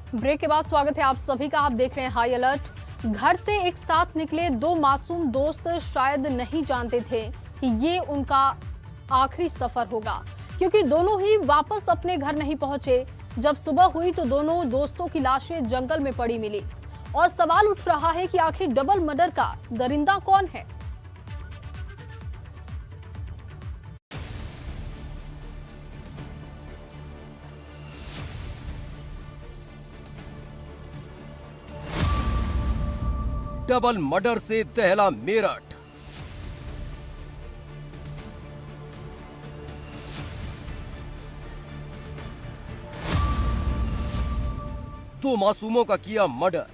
Break के बाद स्वागत है आप सभी का। आप देख रहे हैं हाई अलर्ट। घर से एक साथ निकले दो मासूम दोस्त शायद नहीं जानते थे कि ये उनका आखिरी सफर होगा, क्योंकि दोनों ही वापस अपने घर नहीं पहुंचे। जब सुबह हुई तो दोनों दोस्तों की लाशें जंगल में पड़ी मिली और सवाल उठ रहा है कि आखिर डबल मर्डर का दरिंदा कौन है। डबल मर्डर से दहला मेरठ। दो मासूमों का किया मर्डर।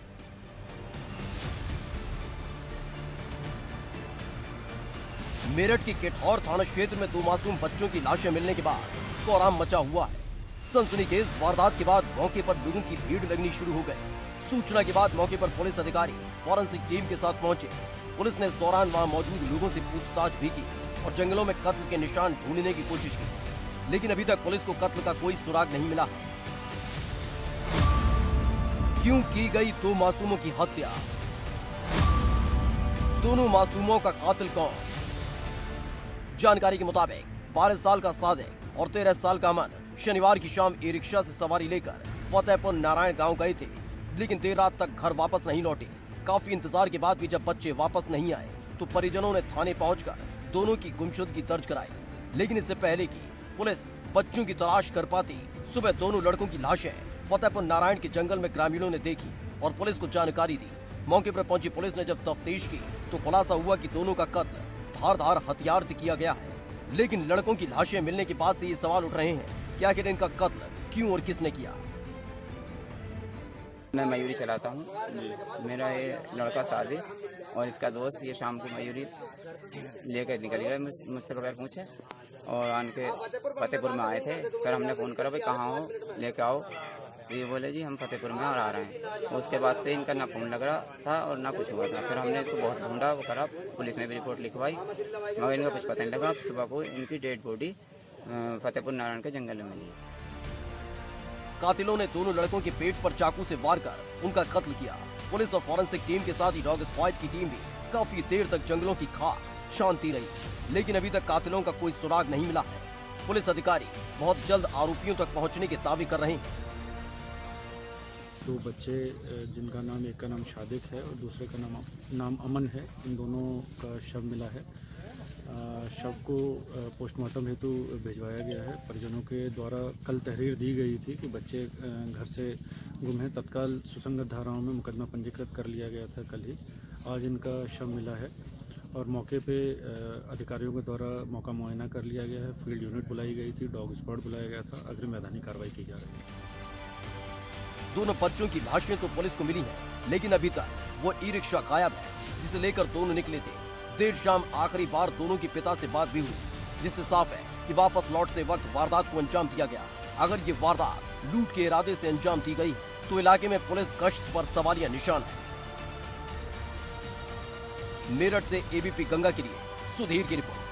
मेरठ के केठौर थाना क्षेत्र में दो मासूम बच्चों की लाशें मिलने के बाद कोहराम मचा हुआ है। सनसनीखेज वारदात के बाद मौके पर लोगों की भीड़ लगनी शुरू हो गई। सूचना के बाद मौके पर पुलिस अधिकारी फॉरेंसिक टीम के साथ पहुंचे। पुलिस ने इस दौरान वहां मौजूद लोगों से पूछताछ भी की और जंगलों में कत्ल के निशान ढूंढने की कोशिश की, लेकिन अभी तक पुलिस को कत्ल का कोई सुराग नहीं मिला। क्यों की गई दो मासूमों की हत्या? दोनों मासूमों का कातिल कौन? जानकारी के मुताबिक 12 साल का सादिक और 13 साल का अमन शनिवार की शाम ई रिक्शा से सवारी लेकर फतेहपुर नारायण गांव गए थे, लेकिन देर रात तक घर वापस नहीं लौटे। काफी इंतजार के बाद भी जब बच्चे वापस नहीं आए तो परिजनों ने थाने पहुंचकर दोनों की गुमशुदगी दर्ज कराई, लेकिन इससे पहले कि पुलिस बच्चों की तलाश कर पाती, सुबह दोनों लड़कों की लाशें फतेहपुर नारायण के जंगल में ग्रामीणों ने देखी और पुलिस को जानकारी दी। मौके पर पहुंची पुलिस ने जब तफ्तीश की तो खुलासा हुआ कि दोनों का कत्ल धारदार हथियार से किया गया है। लेकिन लड़कों की लाशें मिलने के बाद से ये सवाल उठ रहे हैं कि आखिर इनका कत्ल क्यों और किसने किया। मैं मयूरी चलाता हूँ। मेरा ये लड़का सादी और इसका दोस्त ये शाम को मयूरी लेकर निकल गया, मुझसे बगैर पूछे, और आन के फतेहपुर में आए थे। फिर हमने फ़ोन करा, भाई कहाँ हो, लेके आओ। तो ये बोले जी हम फतेहपुर में और आ रहे हैं। उसके बाद से इनका ना फ़ोन लग रहा था और ना कुछ हुआ था। फिर हमने इसको बहुत ढूंढा, वो करा, पुलिस में भी रिपोर्ट लिखवाई, मगर इनका कुछ पता नहीं लगा। सुबह को इनकी डेड बॉडी फतेहपुर नारायण के जंगल में मिली। कातिलों ने दोनों लड़कों के पेट पर चाकू से वार कर उनका कत्ल किया। पुलिस और फॉरेंसिक टीम के साथ ही डॉग स्क्वाड की टीम भी काफी देर तक जंगलों की खाक छानती रही, लेकिन अभी तक कातिलों का कोई सुराग नहीं मिला है। पुलिस अधिकारी बहुत जल्द आरोपियों तक पहुंचने के दावे कर रहे हैं। दो बच्चे जिनका नाम, एक का नाम शादिक है और दूसरे का नाम अमन है, इन दोनों का शव मिला है। शव को पोस्टमार्टम हेतु भिजवाया गया है। परिजनों के द्वारा कल तहरीर दी गई थी कि बच्चे घर से गुम हैं। तत्काल सुसंगत धाराओं में मुकदमा पंजीकृत कर लिया गया था कल ही। आज इनका शव मिला है और मौके पे अधिकारियों के द्वारा मौका मुआयना कर लिया गया है। फील्ड यूनिट बुलाई गई थी, डॉग स्क्वाड बुलाया गया था। अग्रिम मैदानी कार्रवाई की जा रही है। दोनों बच्चों की लाशें तो पुलिस को मिली हैं, लेकिन अभी तक वो ई रिक्शा गायब है जिसे लेकर दोनों निकले थे। देर शाम आखिरी बार दोनों के पिता से बात भी हुई, जिससे साफ है कि वापस लौटते वक्त वारदात को अंजाम दिया गया। अगर ये वारदात लूट के इरादे से अंजाम दी गई तो इलाके में पुलिस गश्त पर सवालिया निशान है। मेरठ से एबीपी गंगा के लिए सुधीर की रिपोर्ट।